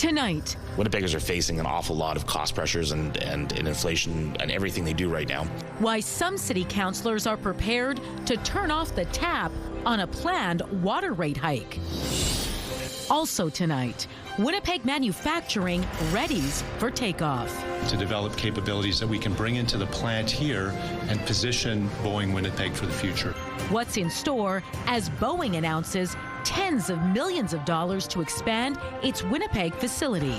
tonight. Winnipeggers are facing an awful lot of cost pressures and inflation and everything they do right now. Why some city councillors are prepared to turn off the tap on a planned water rate hike. Also tonight, Winnipeg manufacturing readies for takeoff. To develop capabilities that we can bring into the plant here and position Boeing Winnipeg for the future. What's in store as Boeing announces tens of millions of dollars to expand its Winnipeg facility.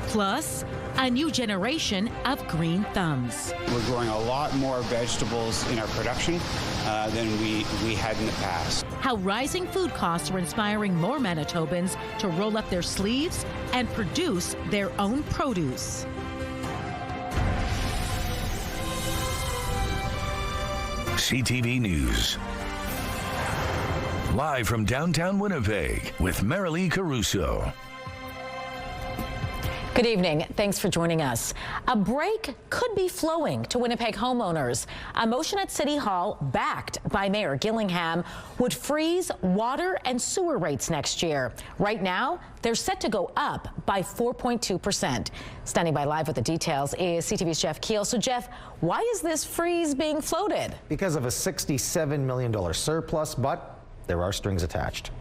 Plus, a new generation of green thumbs. We're growing a lot more vegetables in our production than we had in the past. How rising food costs are inspiring more Manitobans to roll up their sleeves and produce their own produce. CTV News. Live from downtown Winnipeg with Marilee Caruso. Good evening. Thanks for joining us. A break could be flowing to Winnipeg homeowners. A motion at City Hall, backed by Mayor Gillingham, would freeze water and sewer rates next year. Right now, they're set to go up by 4.2%. Standing by live with the details is CTV's Jeff Keel. So, Jeff, why is this freeze being floated? Because of a $67 million surplus, but there are strings attached.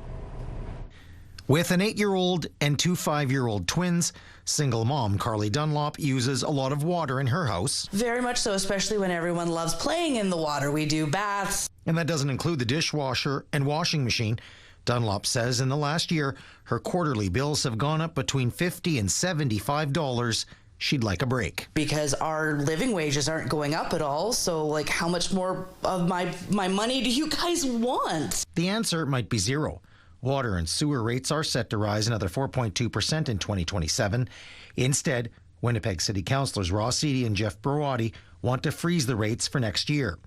With an 8-year-old and 2 5-year-old twins, single mom Carly Dunlop uses a lot of water in her house. Very much so, especially when everyone loves playing in the water. We do baths. And that doesn't include the dishwasher and washing machine. Dunlop says in the last year, her quarterly bills have gone up between $50 and $75. She'd like a break. Because our living wages aren't going up at all, so like how much more of my money do you guys want? The answer might be zero. Water and sewer rates are set to rise another 4.2% in 2027. Instead, Winnipeg City Councillors Ross Eady and Jeff Browati want to freeze the rates for next year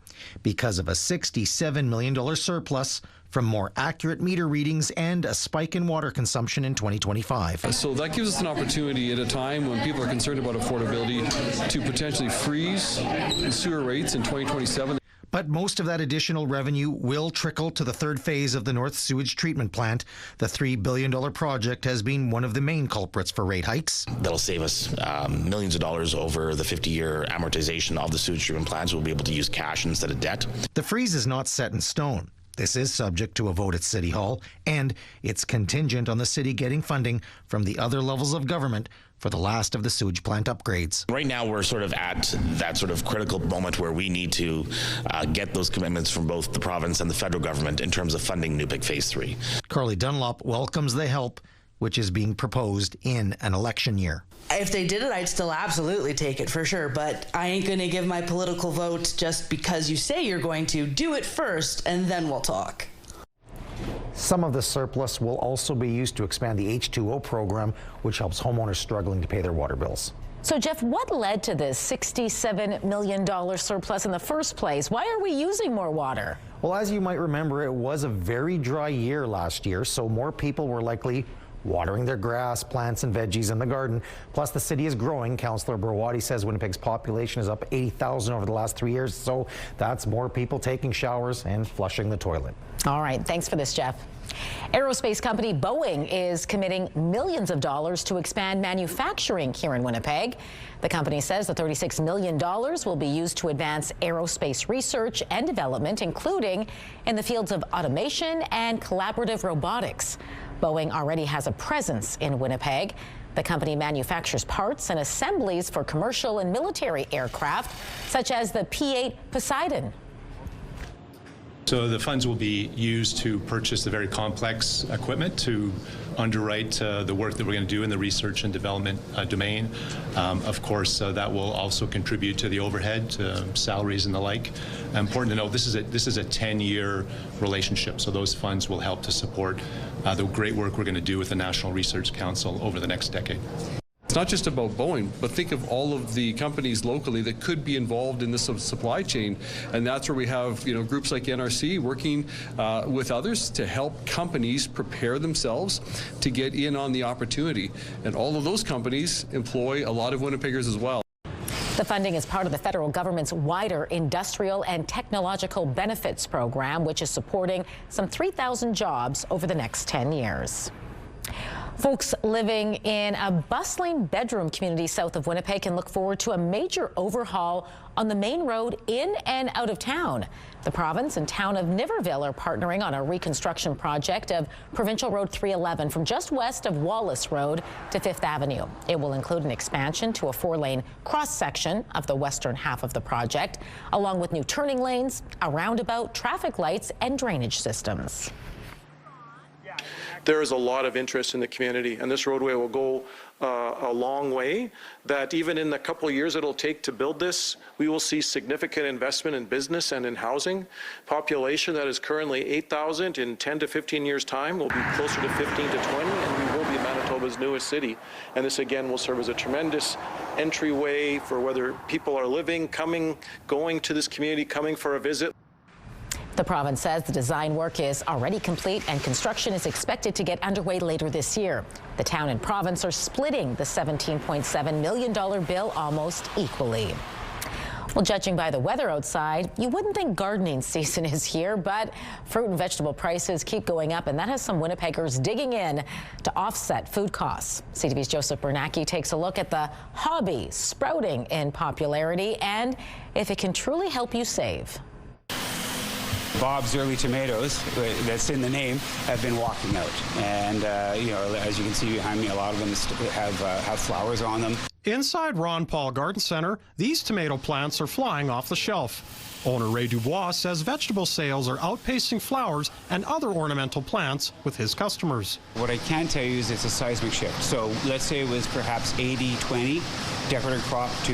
because of a $67 million surplus from more accurate meter readings and a spike in water consumption in 2025. So that gives us an opportunity at a time when people are concerned about affordability to potentially freeze sewer rates in 2027. But most of that additional revenue will trickle to the third phase of the North Sewage Treatment Plant. The $3 billion project has been one of the main culprits for rate hikes. That'll save us millions of dollars over the 50-year amortization of the sewage treatment plants. We'll be able to use cash instead of debt. The freeze is not set in stone. This is subject to a vote at City Hall, and it's contingent on the city getting funding from the other levels of government for the last of the sewage plant upgrades. Right now, we're sort of at that sort of critical moment where we need to get those commitments from both the province and the federal government in terms of funding NUPIC Phase 3. Carly Dunlop welcomes the help, which is being proposed in an election year. If they did it, I'd still absolutely take it for sure, but I ain't going to give my political vote just because you say you're going to. Do it first, and then we'll talk. Some of the surplus will also be used to expand the H2O program, which helps homeowners struggling to pay their water bills. So, Jeff, what led to this $67 million surplus in the first place? Why are we using more water? Well, as you might remember, it was a very dry year last year, so more people were likely watering their grass, plants, and veggies in the garden. Plus, the city is growing. Councillor Browati says Winnipeg's population is up 80,000 over the last 3 years, so that's more people taking showers and flushing the toilet. All right, thanks for this, Jeff. Aerospace company Boeing is committing millions of dollars to expand manufacturing here in Winnipeg. The company says the $36 million will be used to advance aerospace research and development, including in the fields of automation and collaborative robotics. Boeing already has a presence in Winnipeg. The company manufactures parts and assemblies for commercial and military aircraft, such as the P-8 Poseidon. So the funds will be used to purchase the very complex equipment to underwrite the work that we're going to do in the research and development domain. Of course, that will also contribute to the overhead, salaries and the like. Important to note, this is a 10-year relationship, so those funds will help to support the great work we're going to do with the National Research Council over the next decade. It's not just about Boeing, but think of all of the companies locally that could be involved in this supply chain, and that's where we have groups like NRC working with others to help companies prepare themselves to get in on the opportunity, and all of those companies employ a lot of Winnipeggers as well. The funding is part of the federal government's wider industrial and technological benefits program, which is supporting some 3,000 jobs over the next 10 years. Folks living in a bustling bedroom community south of Winnipeg can look forward to a major overhaul on the main road in and out of town. The province and town of Niverville are partnering on a reconstruction project of Provincial Road 311 from just west of Wallace Road to 5th Avenue. It will include an expansion to a 4-lane cross-section of the western half of the project, along with new turning lanes, a roundabout, traffic lights, and drainage systems. There is a lot of interest in the community, and this roadway will go a long way, that even in the couple of years it'll take to build this, we will see significant investment in business and in housing. Population that is currently 8,000 in 10 to 15 years time will be closer to 15 to 20, and we will be Manitoba's newest city. And this again will serve as a tremendous entryway for whether people are living, coming, going to this community, coming for a visit. The province says the design work is already complete and construction is expected to get underway later this year. The town and province are splitting the $17.7 million bill almost equally. Well, judging by the weather outside, you wouldn't think gardening season is here, but fruit and vegetable prices keep going up, and that has some Winnipeggers digging in to offset food costs. CTV's Joseph Bernacki takes a look at the hobby sprouting in popularity and if it can truly help you save. Bob's Early Tomatoes, that's in the name, have been walking out. And, you know, as you can see behind me, a lot of them have flowers on them. Inside Ron Paul Garden Center, these tomato plants are flying off the shelf. Owner Ray Dubois says vegetable sales are outpacing flowers and other ornamental plants with his customers. What I can tell you is it's a seismic shift. So let's say it was perhaps 80-20 decorative crop to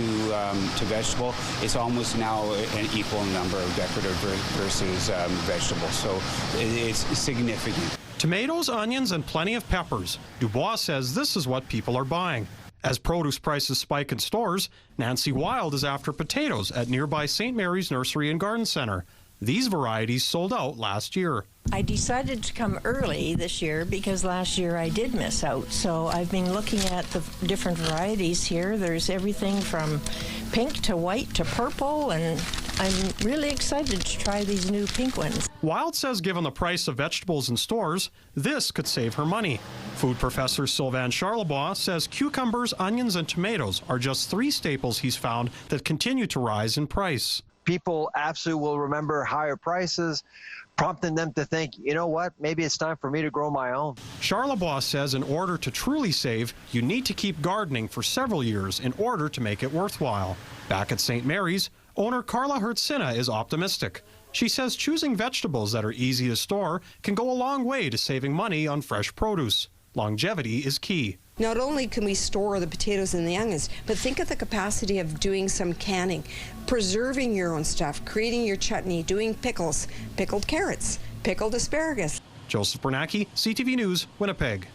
vegetable. It's almost now an equal number of decorative versus vegetables. So it's significant. Tomatoes, onions, and plenty of peppers. Dubois says this is what people are buying. As produce prices spike in stores, Nancy Wild is after potatoes at nearby St. Mary's Nursery and Garden Center. These varieties sold out last year. I decided to come early this year because last year I did miss out. So I've been looking at the different varieties here. There's everything from pink to white to purple, and I'm really excited to try these new pink ones. Wild says given the price of vegetables in stores, this could save her money. Food professor Sylvain Charlebois says cucumbers, onions, and tomatoes are just 3 staples he's found that continue to rise in price. People absolutely will remember higher prices, prompting them to think, you know what, maybe it's time for me to grow my own. Charlebois says in order to truly save, you need to keep gardening for several years in order to make it worthwhile. Back at St. Mary's, owner Carla Hertzina is optimistic. She says choosing vegetables that are easy to store can go a long way to saving money on fresh produce. Longevity is key. Not only can we store the potatoes and the onions, but think of the capacity of doing some canning, preserving your own stuff, creating your chutney, doing pickles, pickled carrots, pickled asparagus. Joseph Bernacki, CTV News, Winnipeg.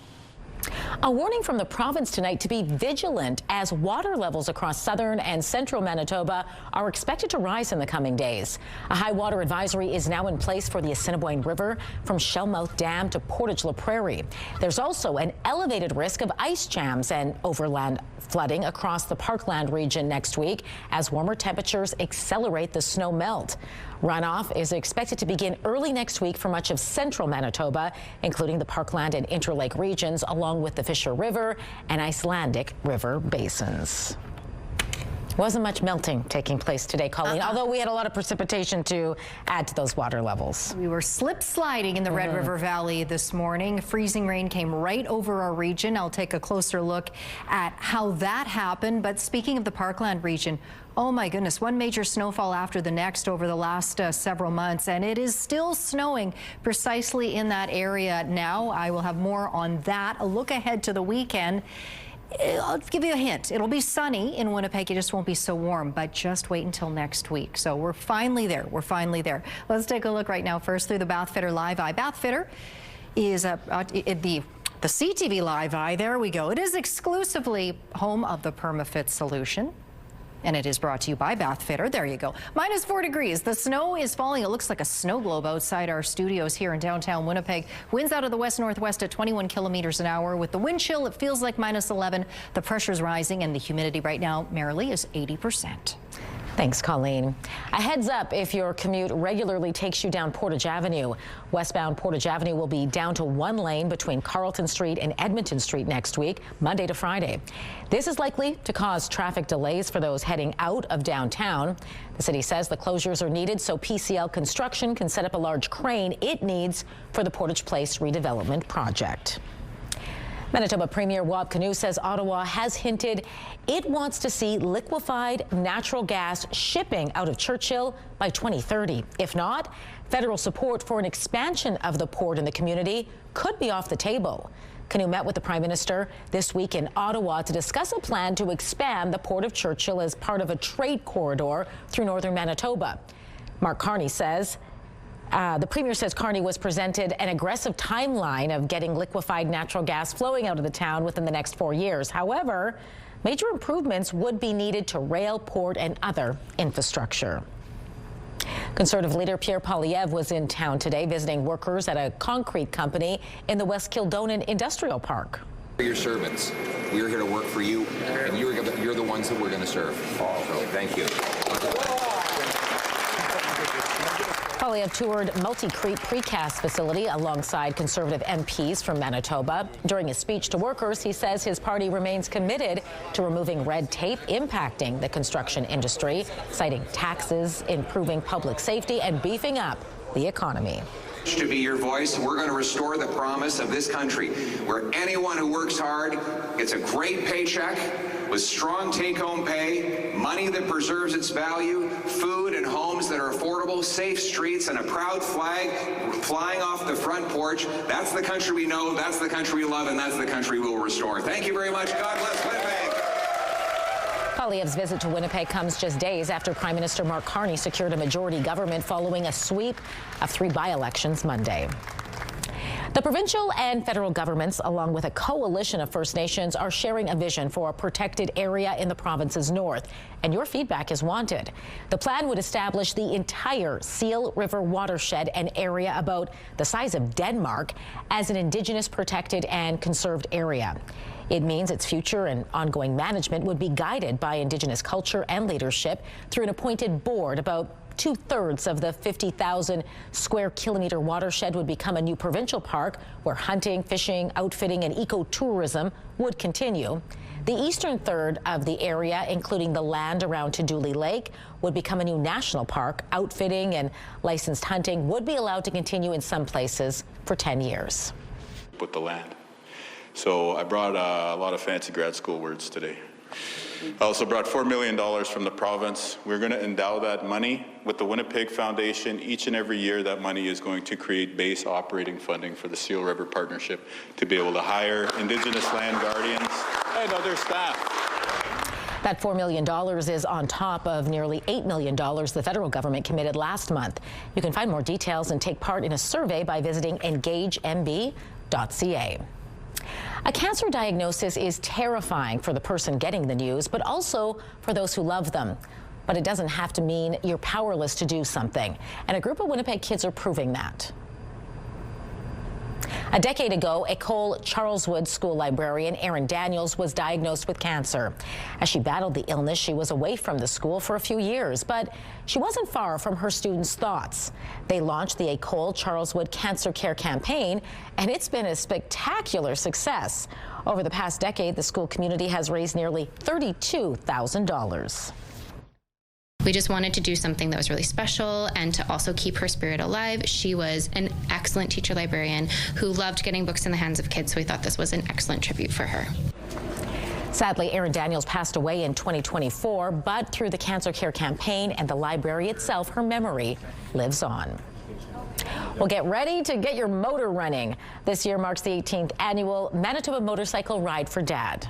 A warning from the province tonight to be vigilant as water levels across southern and central Manitoba are expected to rise in the coming days. A high water advisory is now in place for the Assiniboine River from Shellmouth Dam to Portage La Prairie. There's also an elevated risk of ice jams and overland flooding across the Parkland region next week as warmer temperatures accelerate the snow melt. Runoff is expected to begin early next week for much of central Manitoba, including the Parkland and Interlake regions, along with the Fisher River and Icelandic River basins. Wasn't much melting taking place today, Colleen, although we had a lot of precipitation to add to those water levels. We were slip sliding in the Red River Valley this morning. Freezing rain came right over our region. I'll take a closer look at how that happened. But speaking of the Parkland region, oh my goodness, one major snowfall after the next over the last several months, and it is still snowing precisely in that area now. I will have more on that. A look ahead to the weekend. I'll give you a hint. It'll be sunny in Winnipeg. It just won't be so warm, but just wait until next week. So we're finally there. We're finally there. Let's take a look right now first through the Bathfitter Live Eye. Bathfitter is the CTV Live Eye. There we go. It is exclusively home of the PermaFit solution. And it is brought to you by Bathfitter. There you go. -4 degrees. The snow is falling. It looks like a snow globe outside our studios here in downtown Winnipeg. Winds out of the west-northwest at 21 kilometers an hour. With the wind chill, it feels like -11. The pressure's rising and the humidity right now, merely, is 80%. Thanks, Colleen. A heads up if your commute regularly takes you down Portage Avenue. Westbound Portage Avenue will be down to one lane between Carleton Street and Edmonton Street next week, Monday to Friday. This is likely to cause traffic delays for those heading out of downtown. The city says the closures are needed so PCL Construction can set up a large crane it needs for the Portage Place redevelopment project. Manitoba Premier Wab Kinew says Ottawa has hinted it wants to see liquefied natural gas shipping out of Churchill by 2030. If not, federal support for an expansion of the port in the community could be off the table. Kinew met with the Prime Minister this week in Ottawa to discuss a plan to expand the Port of Churchill as part of a trade corridor through northern Manitoba. Mark Carney says the Premier says Carney was presented an aggressive timeline of getting liquefied natural gas flowing out of the town within the next 4 years. However, major improvements would be needed to rail, port, and other infrastructure. Conservative leader Pierre Poilievre was in town today visiting workers at a concrete company in the West Kildonan Industrial Park. We're your servants. We're here to work for you, and you're the ones that we're going to serve. So, thank you. Poilievre toured Multi-Creek Precast facility alongside Conservative MPs from Manitoba. During his speech to workers, he says his party remains committed to removing red tape impacting the construction industry, citing taxes, improving public safety, and beefing up the economy. To be your voice, we're going to restore the promise of this country, where anyone who works hard gets a great paycheck with strong take-home pay, money that preserves its value, food and homes that are affordable, safe streets, and a proud flag flying off the front porch. That's the country we know, that's the country we love, and that's the country we'll restore. Thank you very much. God bless Winnipeg. Poilievre's visit to Winnipeg comes just days after Prime Minister Mark Carney secured a majority government following a sweep of 3 by-elections Monday. The provincial and federal governments, along with a coalition of First Nations, are sharing a vision for a protected area in the province's north, and your feedback is wanted. The plan would establish the entire Seal River watershed, an area about the size of Denmark, as an Indigenous protected and conserved area. It means its future and ongoing management would be guided by Indigenous culture and leadership through an appointed board. About 2/3 of the 50,000 square kilometer watershed would become a new provincial park where hunting, fishing, outfitting, and ecotourism would continue. The eastern third of the area, including the land around Tuduli Lake, would become a new national park. Outfitting and licensed hunting would be allowed to continue in some places for 10 years. With the land. So I brought a lot of fancy grad school words today. I also brought $4 million from the province. We're going to endow that money with the Winnipeg Foundation. Each and every year, that money is going to create base operating funding for the Seal River Partnership to be able to hire Indigenous land guardians and other staff. That $4 million is on top of nearly $8 million the federal government committed last month. You can find more details and take part in a survey by visiting engagemb.ca. A cancer diagnosis is terrifying for the person getting the news, but also for those who love them. But it doesn't have to mean you're powerless to do something. And a group of Winnipeg kids are proving that. A decade ago, École Charleswood school librarian Erin Daniels was diagnosed with cancer. As she battled the illness, she was away from the school for a few years, but she wasn't far from her students' thoughts. They launched the École Charleswood Cancer Care campaign, and it's been a spectacular success. Over the past decade, the school community has raised nearly $32,000. We just wanted to do something that was really special and to also keep her spirit alive. She was an excellent teacher librarian who loved getting books in the hands of kids, so we thought this was an excellent tribute for her. Sadly, Erin Daniels passed away in 2024, but through the Cancer Care campaign and the library itself, her memory lives on. Well, get ready to get your motor running. This year marks the 18th annual Manitoba Motorcycle Ride for Dad.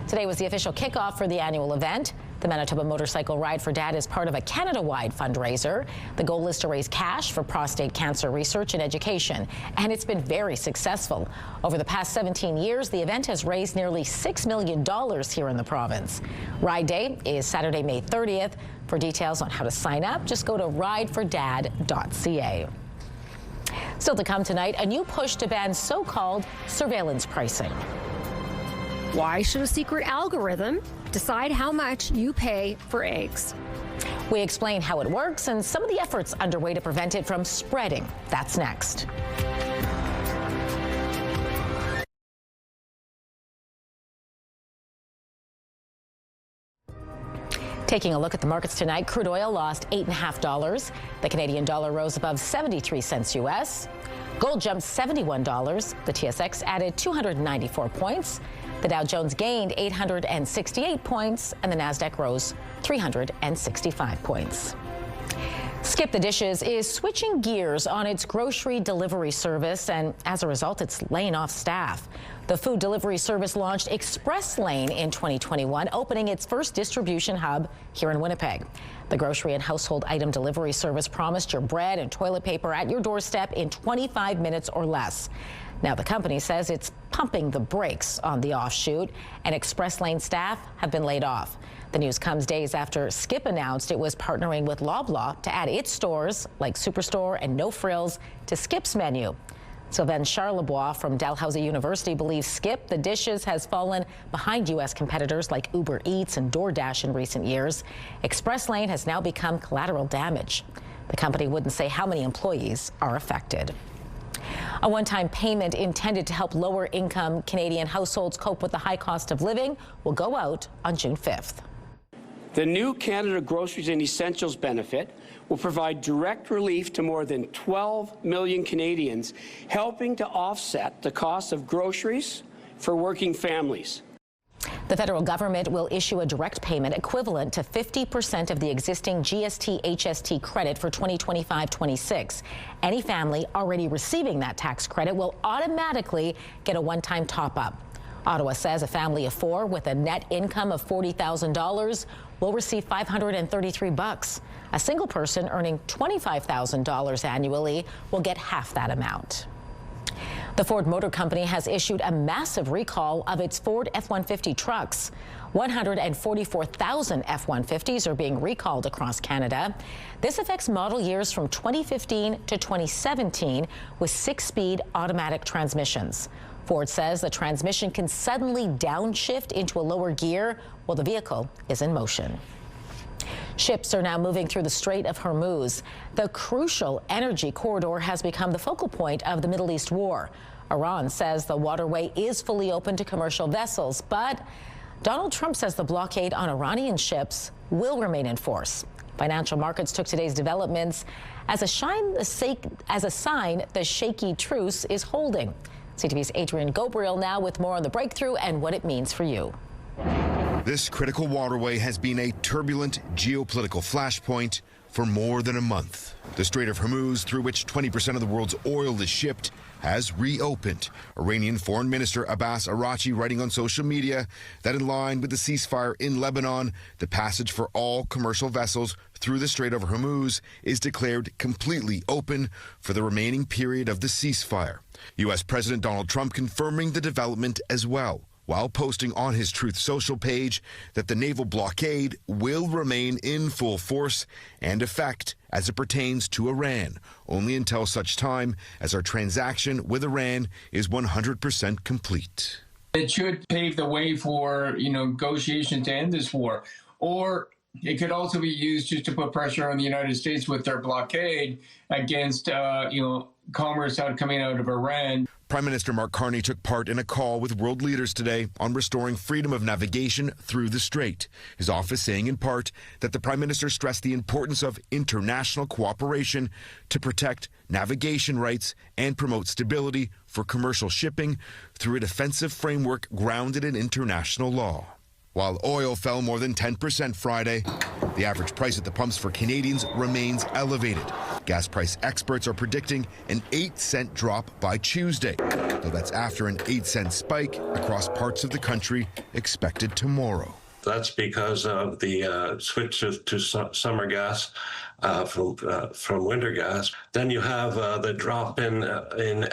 Today was the official kickoff for the annual event. The Manitoba Motorcycle Ride for Dad is part of a Canada-wide fundraiser. The goal is to raise cash for prostate cancer research and education, and it's been very successful. Over the past 17 years, the event has raised nearly $6 million here in the province. Ride Day is Saturday, May 30th. For details on how to sign up, just go to ridefordad.ca. Still to come tonight, a new push to ban so-called surveillance pricing. Why should a secret algorithm decide how much you pay for eggs? We explain how it works and some of the efforts underway to prevent it from spreading. That's next. Taking a look at the markets tonight, crude oil lost $8.50. The Canadian dollar rose above 73 cents U.S. Gold jumped $71. The TSX added 294 points. The Dow Jones gained 868 points, and the Nasdaq rose 365 points. Skip the Dishes is switching gears on its grocery delivery service, and as a result, it's laying off staff. The food delivery service launched Express Lane in 2021, opening its first distribution hub here in Winnipeg. The grocery and household item delivery service promised your bread and toilet paper at your doorstep in 25 minutes or less. Now, the company says it's pumping the brakes on the offshoot, and Express Lane staff have been laid off. The news comes days after Skip announced it was partnering with Loblaw to add its stores like Superstore and No Frills to Skip's menu. Sylvain Charlebois from Dalhousie University believes Skip the Dishes has fallen behind U.S. competitors like Uber Eats and DoorDash in recent years. Express Lane has now become collateral damage. The company wouldn't say how many employees are affected. A one-time payment intended to help lower-income Canadian households cope with the high cost of living will go out on June 5th. The new Canada Groceries and Essentials benefit will provide direct relief to more than 12 million Canadians, helping to offset the cost of groceries for working families. The federal government will issue a direct payment equivalent to 50% of the existing GST-HST credit for 2025-26. Any family already receiving that tax credit will automatically get a one-time top-up. Ottawa says a family of four with a net income of $40,000 will receive $533. A single person earning $25,000 annually will get half that amount. The Ford Motor Company has issued a massive recall of its Ford F-150 trucks. 144,000 F-150s are being recalled across Canada. This affects model years from 2015 to 2017 with 6-speed automatic transmissions. Ford says the transmission can suddenly downshift into a lower gear while the vehicle is in motion. Ships are now moving through the Strait of Hormuz. The crucial energy corridor has become the focal point of the Middle East war. Iran says the waterway is fully open to commercial vessels, but Donald Trump says the blockade on Iranian ships will remain in force. Financial markets took today's developments as a sign the shaky truce is holding. CTV's Adrian Gabriel now with more on the breakthrough and what it means for you. This critical waterway has been a turbulent geopolitical flashpoint for more than a month. The Strait of Hormuz, through which 20% of the world's oil is shipped, has reopened. Iranian Foreign Minister Abbas Araghchi writing on social media that in line with the ceasefire in Lebanon, the passage for all commercial vessels through the Strait of Hormuz is declared completely open for the remaining period of the ceasefire. U.S. President Donald Trump confirming the development as well, while posting on his Truth Social page that the naval blockade will remain in full force and effect as it pertains to Iran, only until such time as our transaction with Iran is 100% complete. It should pave the way for, negotiation to end this war. Or it could also be used just to put pressure on the United States with their blockade against, commerce coming out of Iran. Prime Minister Mark Carney took part in a call with world leaders today on restoring freedom of navigation through the strait. His office saying in part that the Prime Minister stressed the importance of international cooperation to protect navigation rights and promote stability for commercial shipping through a defensive framework grounded in international law. While oil fell more than 10% Friday, the average price at the pumps for Canadians remains elevated. Gas price experts are predicting an 8-cent drop by Tuesday, though that's after an 8-cent spike across parts of the country expected tomorrow. That's because of the switch to summer gas from winter gas. Then you have the drop in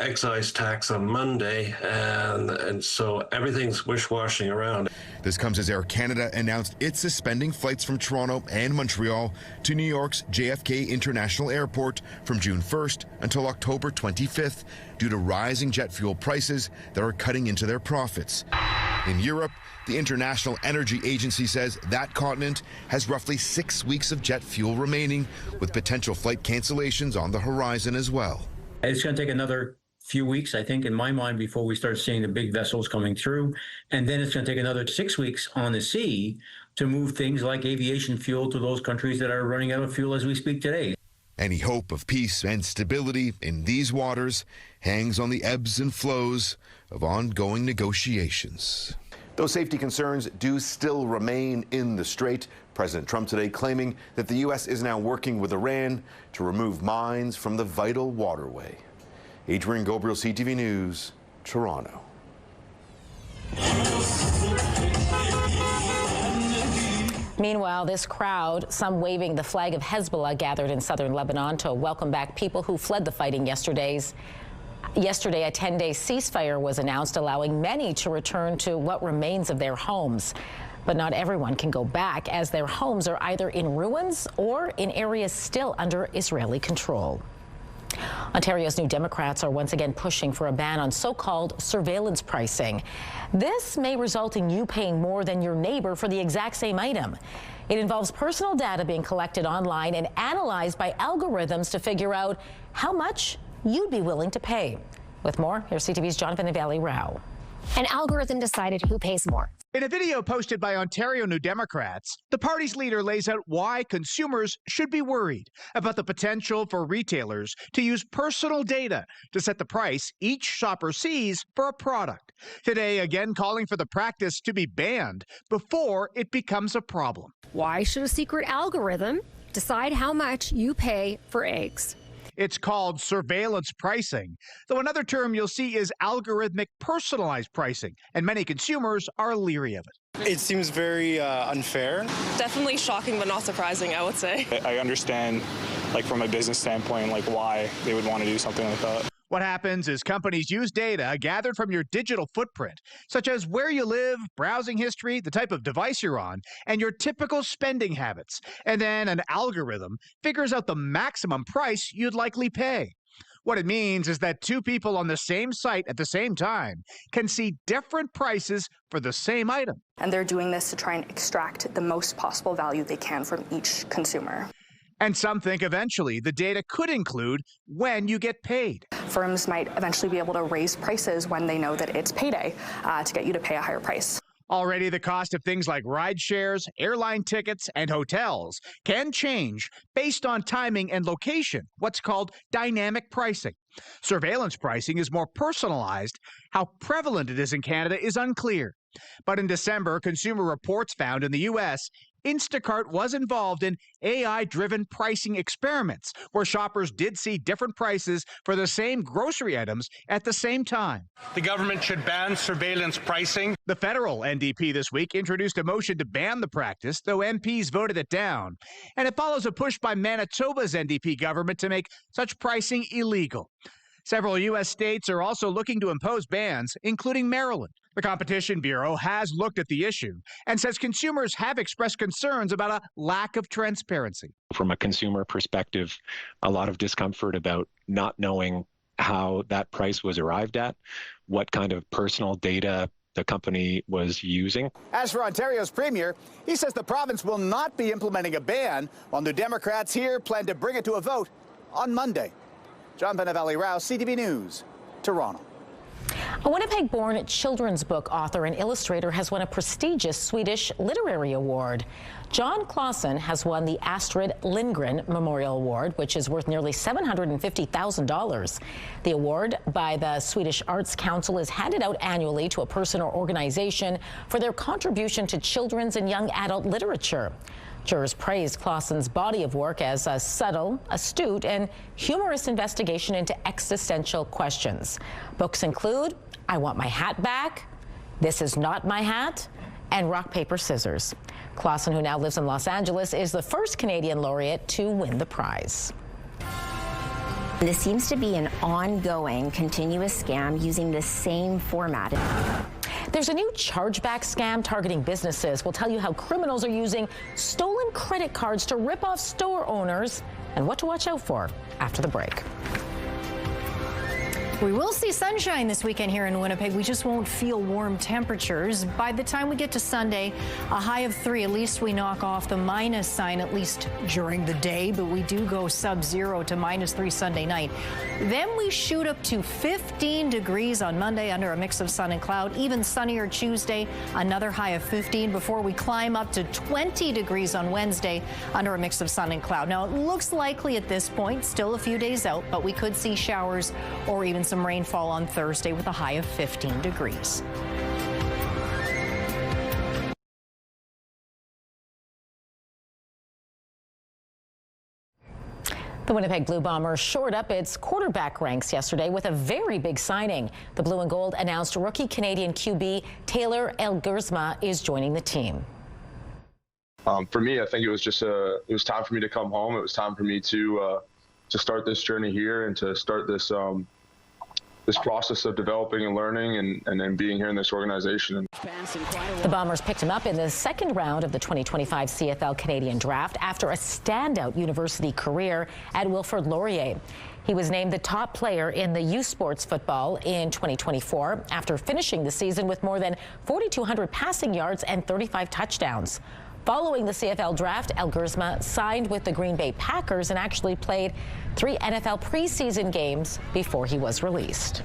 excise tax on Monday, and so everything's wish-washing around. This comes as Air Canada announced it's suspending flights from Toronto and Montreal to New York's JFK International Airport from June 1st until October 25th due to rising jet fuel prices that are cutting into their profits. In Europe, the International Energy Agency says that continent has roughly 6 weeks of jet fuel remaining, with potential flight cancellations on the horizon as well. It's going to take another few weeks, I think, in my mind, before we start seeing the big vessels coming through. And then it's going to take another 6 weeks on the sea to move things like aviation fuel to those countries that are running out of fuel as we speak today. Any hope of peace and stability in these waters hangs on the ebbs and flows of ongoing negotiations. Those safety concerns do still remain in the Strait. President Trump today claiming that the U.S. is now working with Iran to remove mines from the vital waterway. Adrian Gobriel, CTV News, Toronto. Meanwhile, this crowd, some waving the flag of Hezbollah, gathered in southern Lebanon to welcome back people who fled the fighting yesterday. Yesterday, a 10-day ceasefire was announced, allowing many to return to what remains of their homes. But not everyone can go back, as their homes are either in ruins or in areas still under Israeli control. Ontario's New Democrats are once again pushing for a ban on so-called surveillance pricing. This may result in you paying more than your neighbor for the exact same item. It involves personal data being collected online and analyzed by algorithms to figure out how much you'd be willing to pay. With more, here's CTV's Jonathan Valley-Rao. An algorithm decided who pays more. In a video posted by Ontario New Democrats, the party's leader lays out why consumers should be worried about the potential for retailers to use personal data to set the price each shopper sees for a product. Today, again calling for the practice to be banned before it becomes a problem. Why should a secret algorithm decide how much you pay for eggs? It's called surveillance pricing, though another term you'll see is algorithmic personalized pricing, and many consumers are leery of it. It seems very unfair. Definitely shocking, but not surprising, I would say. I understand, like from a business standpoint, like why they would want to do something like that. What happens is companies use data gathered from your digital footprint, such as where you live, browsing history, the type of device you're on, and your typical spending habits. And then an algorithm figures out the maximum price you'd likely pay. What it means is that two people on the same site at the same time can see different prices for the same item. And they're doing this to try and extract the most possible value they can from each consumer. And some think eventually the data could include when you get paid. Firms might eventually be able to raise prices when they know that it's payday to get you to pay a higher price. Already, the cost of things like ride shares, airline tickets, and hotels can change based on timing and location, what's called dynamic pricing. Surveillance pricing is more personalized. How prevalent it is in Canada is unclear. But in December, Consumer Reports found in the U.S., Instacart was involved in AI-driven pricing experiments where shoppers did see different prices for the same grocery items at the same time. The government should ban surveillance pricing. The federal NDP this week introduced a motion to ban the practice, though MPs voted it down. And it follows a push by Manitoba's NDP government to make such pricing illegal. Several U.S. states are also looking to impose bans, including Maryland. The Competition Bureau has looked at the issue and says consumers have expressed concerns about a lack of transparency. From a consumer perspective, a lot of discomfort about not knowing how that price was arrived at, what kind of personal data the company was using. As for Ontario's premier, he says the province will not be implementing a ban, while New Democrats here plan to bring it to a vote on Monday. John Benavalli-Rao, CTV News, Toronto. A Winnipeg-born children's book author and illustrator has won a prestigious Swedish literary award. John Clausen has won the Astrid Lindgren Memorial Award, which is worth nearly $750,000. The award by the Swedish Arts Council is handed out annually to a person or organization for their contribution to children's and young adult literature. Jurors praised Clausen's body of work as a subtle, astute, and humorous investigation into existential questions. Books include I Want My Hat Back, This Is Not My Hat, and rock, paper, scissors. Clausen, who now lives in Los Angeles, is the first Canadian laureate to win the prize. This seems to be an ongoing, continuous scam using the same format. There's a new chargeback scam targeting businesses. We'll tell you how criminals are using stolen credit cards to rip off store owners and what to watch out for after the break. We will see sunshine this weekend here in Winnipeg. We just won't feel warm temperatures. By the time we get to Sunday, a high of 3. At least we knock off the minus sign, at least during the day, but we do go sub-0 to -3 Sunday night. Then we shoot up to 15 degrees on Monday under a mix of sun and cloud. Even sunnier Tuesday, another high of 15 before we climb up to 20 degrees on Wednesday under a mix of sun and cloud. Now, it looks likely at this point, still a few days out, but we could see showers or even some rainfall on Thursday with a high of 15 degrees. The Winnipeg Blue Bombers shored up its quarterback ranks yesterday with a very big signing. The Blue and Gold announced rookie Canadian QB Taylor Elgersma is joining the team. For me, I think it was just it was time for me to come home. It was time for me to start this journey here and to start this this process of developing and learning and then being here in this organization. The Bombers picked him up in the second round of the 2025 CFL Canadian Draft after a standout university career at Wilfrid Laurier. He was named the top player in the U Sports football in 2024 after finishing the season with more than 4,200 passing yards and 35 touchdowns. Following the CFL draft, Elgersma signed with the Green Bay Packers and actually played 3 NFL preseason games before he was released.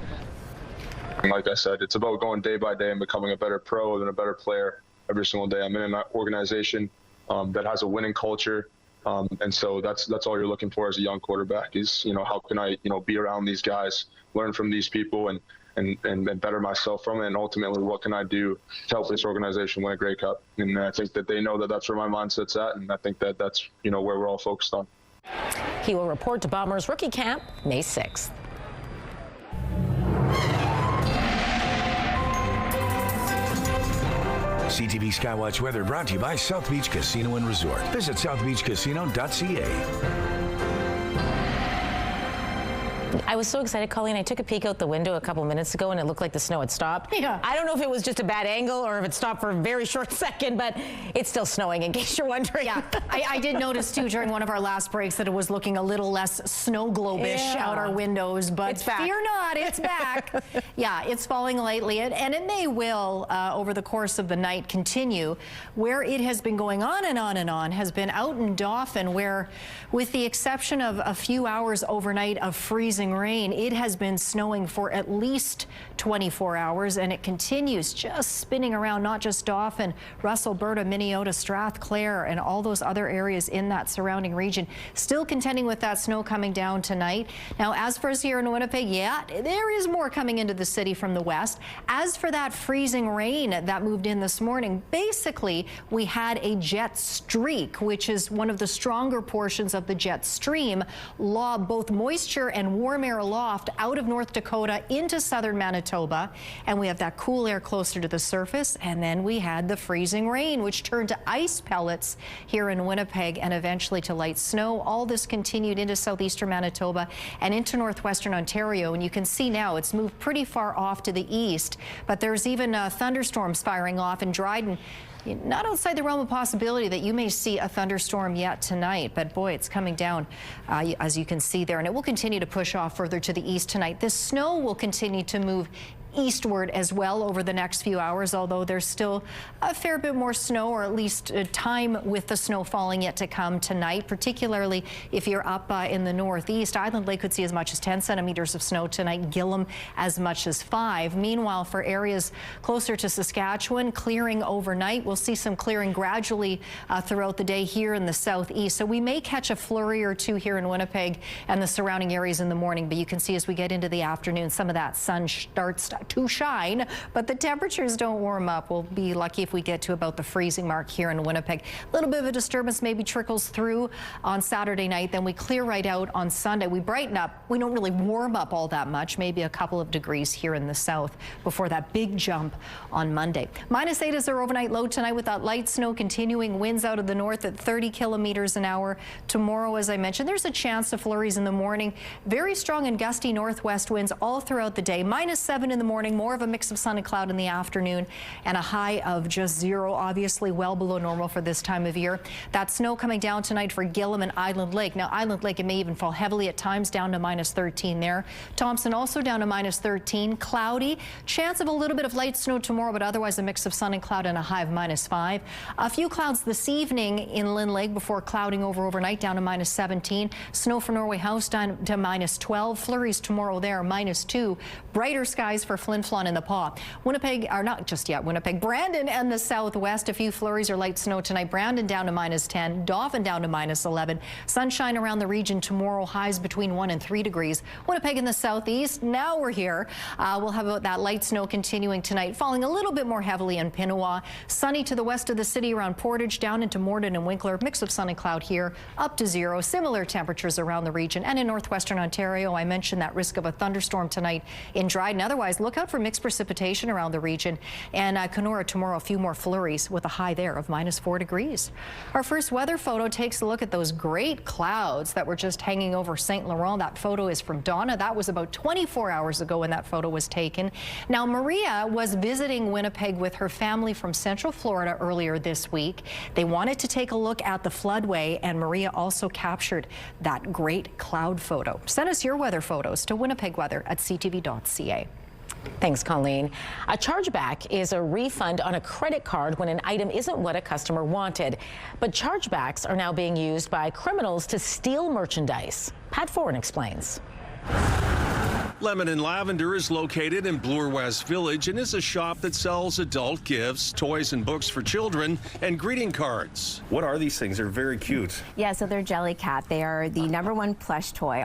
Like I said, it's about going day by day and becoming a better pro and a better player every single day. I'm in an organization that has a winning culture, and so that's all you're looking for as a young quarterback is, how can I, be around these guys, learn from these people, and better myself from it, and ultimately what can I do to help this organization win a Grey Cup. And I think that they know that that's where my mindset's at, and I think that that's where we're all focused on. He will report to Bombers rookie camp May 6th. CTV Skywatch weather brought to you by South Beach Casino and Resort. Visit southbeachcasino.ca. I was so excited, Colleen. I took a peek out the window a couple minutes ago, and it looked like the snow had stopped. Yeah. I don't know if it was just a bad angle or if it stopped for a very short second, but it's still snowing, in case you're wondering. Yeah, I did notice, too, during one of our last breaks that it was looking a little less snow globe-ish out our windows, but it's back. Fear not, it's back. Yeah, it's falling lightly, and it may will, over the course of the night, continue. Where it has been going on and on and on has been out in Dauphin, where, with the exception of a few hours overnight of freezing rain, it has been snowing for at least 24 hours, and it continues just spinning around not just Dauphin, Russell, Alberta, Minneota, Strathclair, and all those other areas in that surrounding region. Still contending with that snow coming down tonight. Now, as for us here in Winnipeg, yeah, there is more coming into the city from the west. As for that freezing rain that moved in this morning, basically we had a jet streak, which is one of the stronger portions of the jet stream, lob both moisture and warm air aloft out of North Dakota into southern Manitoba, and we have that cool air closer to the surface, and then we had the freezing rain, which turned to ice pellets here in Winnipeg and eventually to light snow. All this continued into southeastern Manitoba and into northwestern Ontario, and you can see now it's moved pretty far off to the east, but there's even thunderstorms firing off in Dryden. Not outside the realm of possibility that you may see a thunderstorm yet tonight, but boy, it's coming down as you can see there, and it will continue to push off further to the east tonight. This snow will continue to move eastward as well over the next few hours, although there's still a fair bit more snow, or at least time with the snow falling yet to come tonight, particularly if you're up in the northeast. Island Lake could see as much as 10 centimeters of snow tonight, Gillam as much as 5. Meanwhile, for areas closer to Saskatchewan, clearing overnight. We'll see some clearing gradually throughout the day here in the southeast, so we may catch a flurry or two here in Winnipeg and the surrounding areas in the morning, but you can see as we get into the afternoon, some of that sun starts to to shine, but the temperatures don't warm up. We'll be lucky if we get to about the freezing mark here in Winnipeg. A little bit of a disturbance maybe trickles through on Saturday night, then we clear right out on Sunday. We brighten up. We don't really warm up all that much, maybe a couple of degrees here in the south before that big jump on Monday. -8 is our overnight low tonight with that light snow continuing, winds out of the north at 30 kilometers an hour. Tomorrow, as I mentioned, there's a chance of flurries in the morning. Very strong and gusty northwest winds all throughout the day. -7 in the morning, more of a mix of sun and cloud in the afternoon, and a high of just 0, obviously well below normal for this time of year. That snow coming down tonight for Gillam and Island Lake. Now, Island Lake, it may even fall heavily at times, down to -13 there. Thompson also down to -13. Cloudy. Chance of a little bit of light snow tomorrow, but otherwise a mix of sun and cloud and a high of -5. A few clouds this evening in Lynn Lake before clouding over overnight, down to -17. Snow for Norway House down to -12. Flurries tomorrow there, -2. Brighter skies for Flin Flon and the Paw. Winnipeg, or not just yet Winnipeg, Brandon and the southwest, a few flurries or light snow tonight. Brandon down to -10. Dauphin down to -11. Sunshine around the region tomorrow, highs between 1 and 3 degrees. Winnipeg in the southeast, now we're here. We'll have about that light snow continuing tonight, falling a little bit more heavily in Pinawa. Sunny to the west of the city around Portage, down into Morden and Winkler. Mix of sun and cloud here, up to 0. Similar temperatures around the region. And in northwestern Ontario, I mentioned that risk of a thunderstorm tonight in Dryden. Otherwise, look out for mixed precipitation around the region. And Kenora tomorrow, a few more flurries with a high there of -4 degrees. Our first weather photo takes a look at those great clouds that were just hanging over St. Laurent. That photo is from Donna. That was about 24 hours ago when that photo was taken. Now, Maria was visiting Winnipeg with her family from Central Florida earlier this week. They wanted to take a look at the floodway, and Maria also captured that great cloud photo. Send us your weather photos to winnipegweather@ctv.ca. Thanks, Colleen. A chargeback is a refund on a credit card when an item isn't what a customer wanted. But chargebacks are now being used by criminals to steal merchandise. Pat Foran explains. Lemon and Lavender is located in Bloor West Village and is a shop that sells adult gifts, toys and books for children, and greeting cards. What are these things? They're very cute. Yeah, so they're Jellycat. They are the #1 plush toy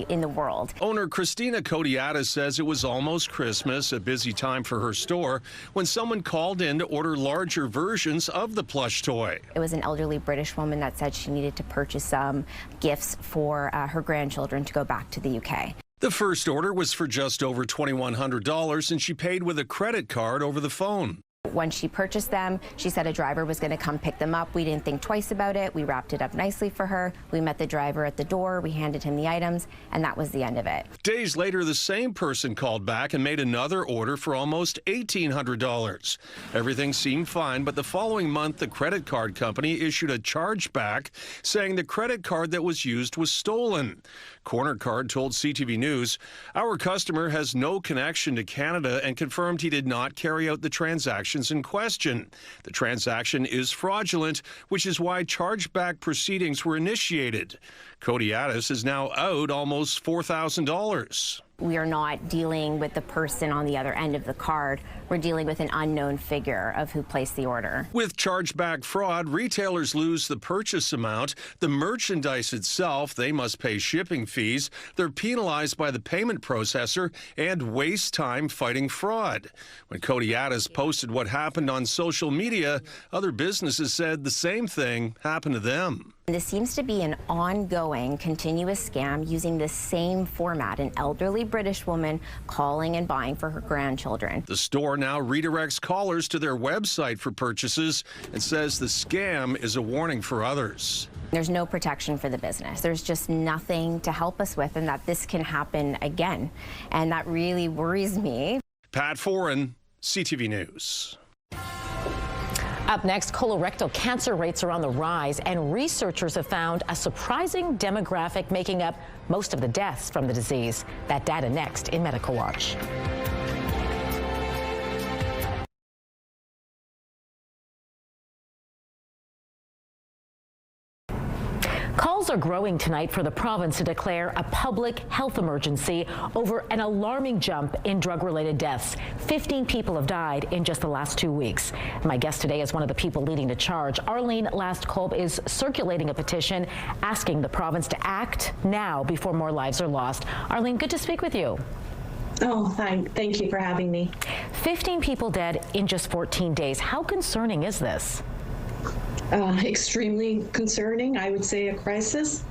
in the world. Owner Christina Kodiatis says it was almost Christmas, a busy time for her store, when someone called in to order larger versions of the plush toy. It was an elderly British woman that said she needed to purchase some gifts for her grandchildren to go back to the UK. The first order was for just over $2,100, and she paid with a credit card over the phone. When she purchased them, she said a driver was going to come pick them up. We didn't think twice about it. We wrapped it up nicely for her. We met the driver at the door. We handed him the items, and that was the end of it. Days later, the same person called back and made another order for almost $1,800. Everything seemed fine, but the following month, the credit card company issued a chargeback saying the credit card that was used was stolen. Corner Card told CTV News, "Our customer has no connection to Canada and confirmed he did not carry out the transactions in question. The transaction is fraudulent, which is why chargeback proceedings were initiated." Kodiatis is now owed almost $4,000. We are not dealing with the person on the other end of the card. We're dealing with an unknown figure of who placed the order. With chargeback fraud, retailers lose the purchase amount, the merchandise itself, they must pay shipping fees, they're penalized by the payment processor, and waste time fighting fraud. When Kodiatis posted what happened on social media, other businesses said the same thing happened to them. This seems to be an ongoing, continuous scam using the same format, an elderly British woman calling and buying for her grandchildren. The store now redirects callers to their website for purchases and says the scam is a warning for others. There's no protection for the business. There's just nothing to help us with, and that this can happen again. And that really worries me. Pat Foran, CTV News. Up next, colorectal cancer rates are on the rise, and researchers have found a surprising demographic making up most of the deaths from the disease. That data next in Medical Watch. Calls are growing tonight for the province to declare a public health emergency over an alarming jump in drug-related deaths. 15 people have died in just the last 2 weeks. My guest today is one of the people leading the charge. Arlene Lastkolb is circulating a petition asking the province to act now before more lives are lost. Arlene, good to speak with you. Oh, hi. Thank you for having me. 15 people dead in just 14 days. How concerning is this? Extremely concerning. I would say a crisis.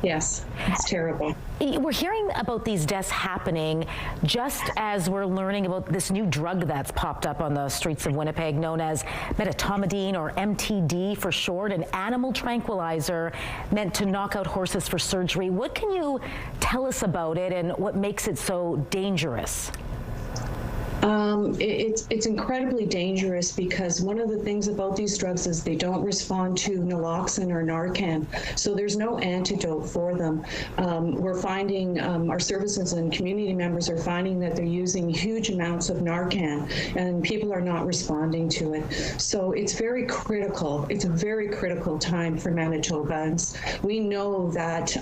Yes, it's terrible. We're hearing about these deaths happening just as we're learning about this new drug that's popped up on the streets of Winnipeg known as medetomidine, or MTD for short, an animal tranquilizer meant to knock out horses for surgery. What can you tell us about it and what makes it so dangerous? It's incredibly dangerous because one of the things about these drugs is they don't respond to naloxone or Narcan, so there's no antidote for them. We're finding our services and community members are finding that they're using huge amounts of Narcan, and people are not responding to it. So it's very critical. It's a very critical time for Manitobans. We know that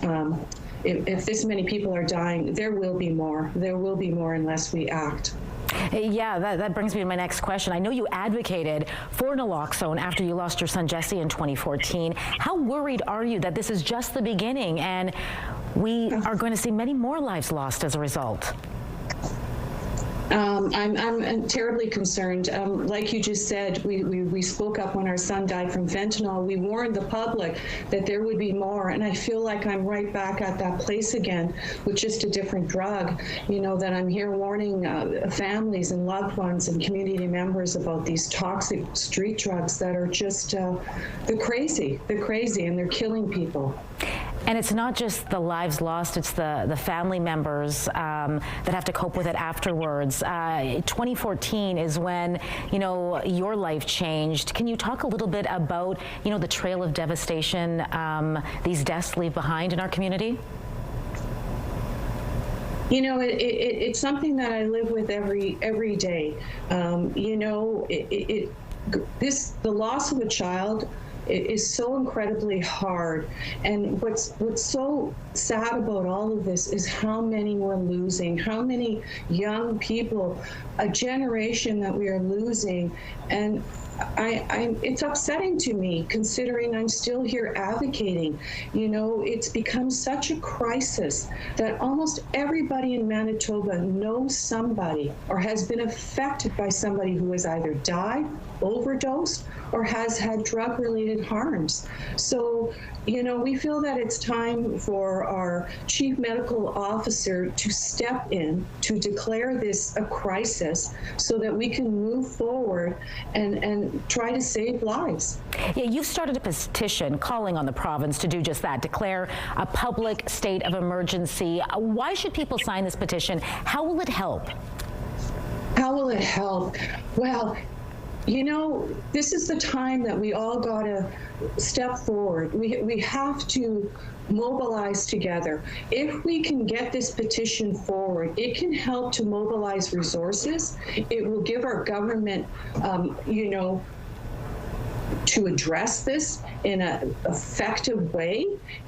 if this many people are dying, there will be more. There will be more unless we act. Yeah, that brings me to my next question. I know you advocated for naloxone after you lost your son Jesse in 2014. How worried are you that this is just the beginning and we are going to see many more lives lost as a result? I'm terribly concerned. Like you just said, we spoke up when our son died from fentanyl. We warned the public that there would be more, and I feel like I'm right back at that place again with just a different drug. You know, that I'm here warning families and loved ones and community members about these toxic street drugs that are just, they're crazy, and they're killing people. And it's not just the lives lost, it's the family members that have to cope with it afterwards. 2014 is when, you know, your life changed. Can you talk a little bit about, you know, the trail of devastation these deaths leave behind in our community? You know, it's something that I live with every day. You know, the loss of a child is so incredibly hard, and what's so sad about all of this is how many we're losing, how many young people, a generation that we are losing, and it's upsetting to me considering I'm still here advocating. You know, it's become such a crisis that almost everybody in Manitoba knows somebody or has been affected by somebody who has either died, overdosed, or has had drug-related harms. So, you know, we feel that it's time for our chief medical officer to step in, to declare this a crisis so that we can move forward and try to save lives. Yeah, you've started a petition calling on the province to do just that, declare a public state of emergency. Why should people sign this petition? How will it help? How will it help? Well, you know, this is the time that we all got to step forward. We have to mobilize together. If we can get this petition forward, it can help to mobilize resources. It will give our government, you know, to address this in an effective way.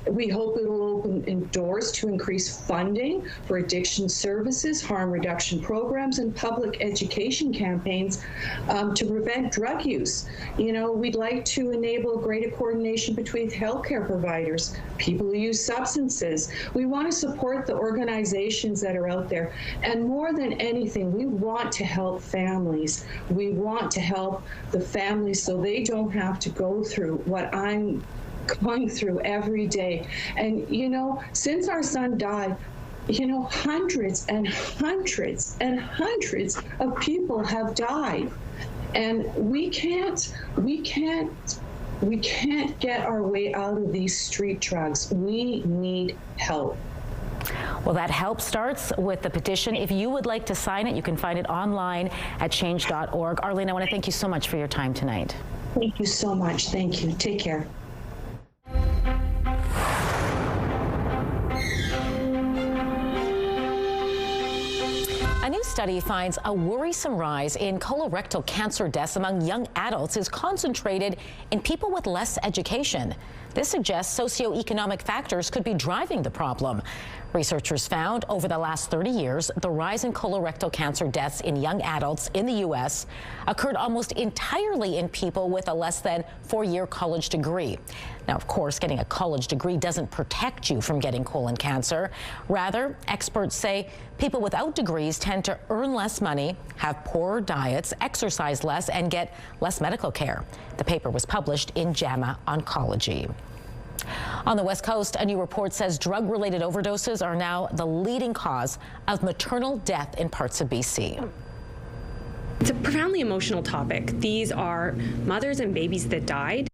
We hope it will open doors to increase funding for addiction services, harm reduction programs, and public education campaigns to prevent drug use. You know, we'd like to enable greater coordination between healthcare providers, people who use substances. We want to support the organizations that are out there. And more than anything, we want to help families. We want to help the families so they don't have to go through what I'm going through every day. And, you know, since our son died, you know, hundreds and hundreds and hundreds of people have died. And we can't get our way out of these street drugs. We need help. Well, that help starts with the petition. If you would like to sign it, you can find it online at change.org. Arlene, I want to thank you so much for your time tonight. Thank you so much. Thank you. Take care. A new study finds a worrisome rise in colorectal cancer deaths among young adults is concentrated in people with less education. This suggests socioeconomic factors could be driving the problem. Researchers found over the last 30 years, the rise in colorectal cancer deaths in young adults in the U.S. occurred almost entirely in people with a less than 4-year college degree. Now, of course, getting a college degree doesn't protect you from getting colon cancer. Rather, experts say people without degrees tend to earn less money, have poorer diets, exercise less, and get less medical care. The paper was published in JAMA Oncology. On the West Coast, a new report says drug-related overdoses are now the leading cause of maternal death in parts of BC. It's a profoundly emotional topic. These are mothers and babies that died.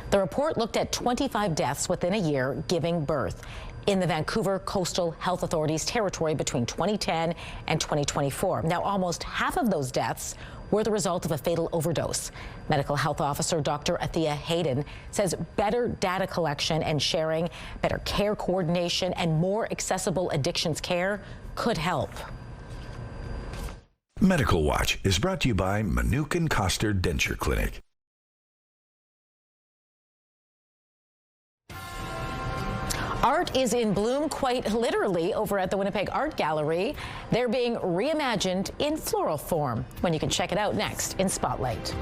The report looked at 25 deaths within a year giving birth in the Vancouver Coastal Health Authority's territory between 2010 and 2024. Now, almost half of those deaths were the result of a fatal overdose. Medical Health Officer Dr. Athea Hayden says better data collection and sharing, better care coordination, and more accessible addictions care could help. Medical Watch is brought to you by Manuke and Koster Denture Clinic. Art is in bloom quite literally over at the Winnipeg Art Gallery. They're being reimagined in floral form. When you can check it out next in Spotlight.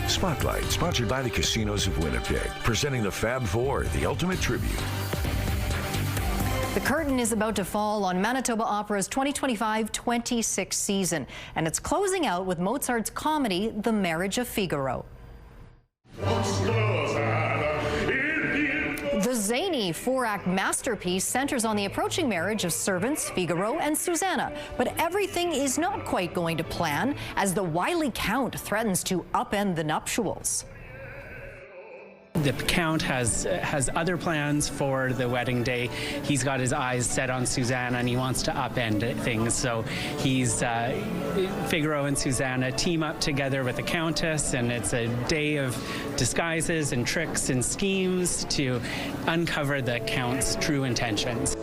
Spotlight, sponsored by the Casinos of Winnipeg, presenting the Fab Four, the ultimate tribute. The curtain is about to fall on Manitoba Opera's 2025-26 season, and it's closing out with Mozart's comedy, The Marriage of Figaro. The zany 4-act masterpiece centers on the approaching marriage of servants Figaro and Susanna, but everything is not quite going to plan as the wily Count threatens to upend the nuptials. The Count has other plans for the wedding day. He's got his eyes set on Susanna and he wants to upend things. So Figaro and Susanna team up together with the Countess, and it's a day of disguises and tricks and schemes to uncover the Count's true intentions.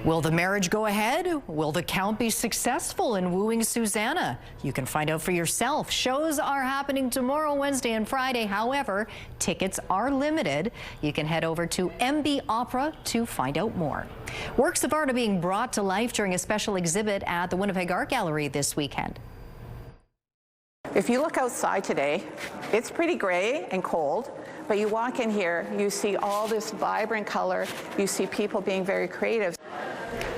Will the marriage go ahead? Will the Count be successful in wooing Susanna? You can find out for yourself. Shows are happening tomorrow, Wednesday, and Friday. However, tickets are limited. You can head over to MB Opera to find out more. Works of art are being brought to life during a special exhibit at the Winnipeg Art Gallery this weekend. If you look outside today, it's pretty gray and cold, but you walk in here, you see all this vibrant color, you see people being very creative.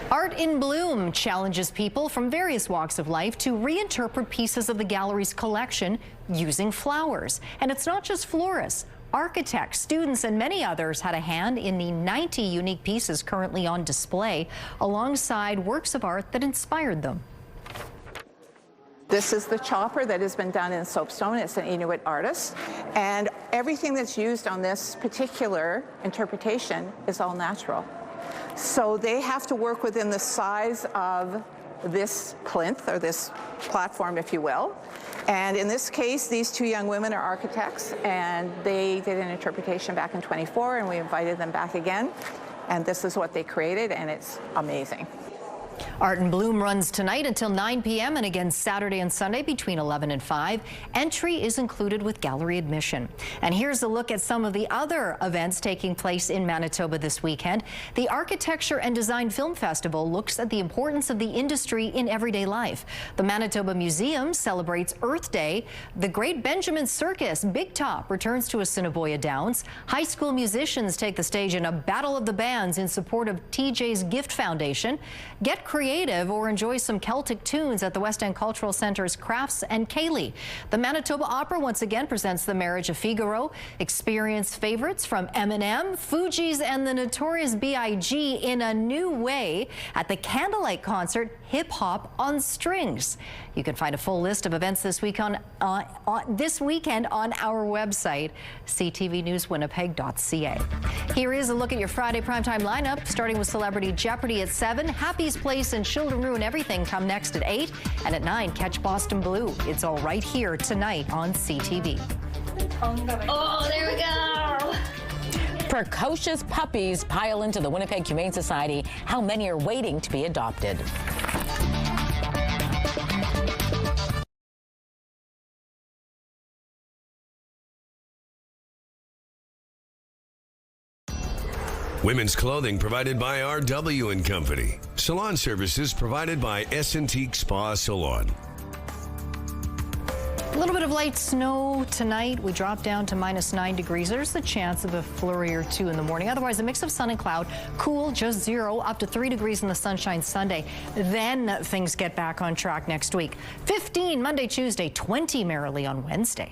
Art in Bloom challenges people from various walks of life to reinterpret pieces of the gallery's collection using flowers. And it's not just florists. Architects, students, and many others had a hand in the 90 unique pieces currently on display, alongside works of art that inspired them. This is the chopper that has been done in soapstone. It's an Inuit artist. And everything that's used on this particular interpretation is all natural. So they have to work within the size of this plinth, or this platform, if you will. And in this case, these two young women are architects, and they did an interpretation back in '24, and we invited them back again. And this is what they created, and it's amazing. Art in Bloom runs tonight until 9 p.m. and again Saturday and Sunday between 11 and 5. Entry is included with gallery admission. And here's a look at some of the other events taking place in Manitoba this weekend. The Architecture and Design Film Festival looks at the importance of the industry in everyday life. The Manitoba Museum celebrates Earth Day. The Great Benjamin Circus, Big Top, returns to Assiniboia Downs. High school musicians take the stage in a battle of the bands in support of TJ's Gift Foundation. Get creative or enjoy some Celtic tunes at the West End Cultural Centre's Crafts and Cayley. The Manitoba Opera once again presents The Marriage of Figaro. Experience favorites from Eminem, Fugees, and the Notorious B.I.G. in a new way at the Candlelight Concert, Hip Hop on Strings. You can find a full list of events this week this weekend on our website, ctvnewswinnipeg.ca. Here is a look at your Friday primetime lineup, starting with Celebrity Jeopardy at 7. Happy's Place and Children Ruin Everything come next at 8. And at 9, catch Boston Blue. It's all right here tonight on CTV. Oh, there we go. Precocious puppies pile into the Winnipeg Humane Society. How many are waiting to be adopted? Women's clothing provided by RW and Company. Salon services provided by S&T Spa Salon. A little bit of light snow tonight. We drop down to -9 degrees. There's the chance of a flurry or two in the morning. Otherwise, a mix of sun and cloud. Cool, just 0, up to 3 degrees in the sunshine Sunday. Then things get back on track next week. 15 Monday, Tuesday, 20 merrily on Wednesday.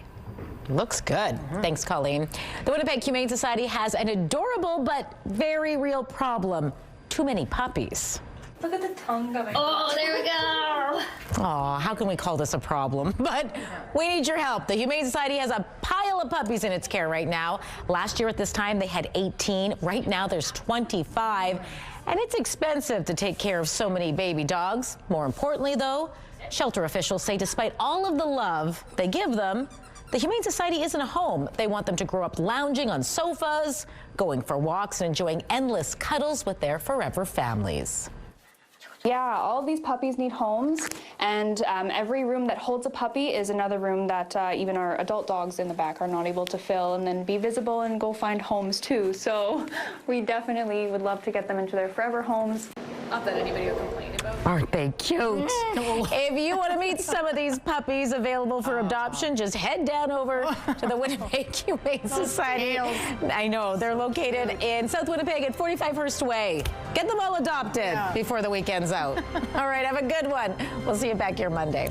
Looks good. Thanks, Colleen. The Winnipeg Humane Society has an adorable but very real problem. Too many puppies. Look at the tongue coming. Oh, there we go. Oh, how can we call this a problem? But we need your help. The Humane Society has a pile of puppies in its care right now. Last year at this time, they had 18. Right now, there's 25. And it's expensive to take care of so many baby dogs. More importantly, though, shelter officials say despite all of the love they give them, the Humane Society isn't a home. They want them to grow up lounging on sofas, going for walks, and enjoying endless cuddles with their forever families. Yeah, all of these puppies need homes, and every room that holds a puppy is another room that even our adult dogs in the back are not able to fill and then be visible and go find homes too. So we definitely would love to get them into their forever homes. Not that anybody will complain about. Aren't they cute? If you want to meet some of these puppies available for adoption, just head down over to the Winnipeg Humane Society. I know, they're located in South Winnipeg at 45 Hearst Way. Get them all adopted before the weekend's out. All right, have a good one. We'll see you back here Monday.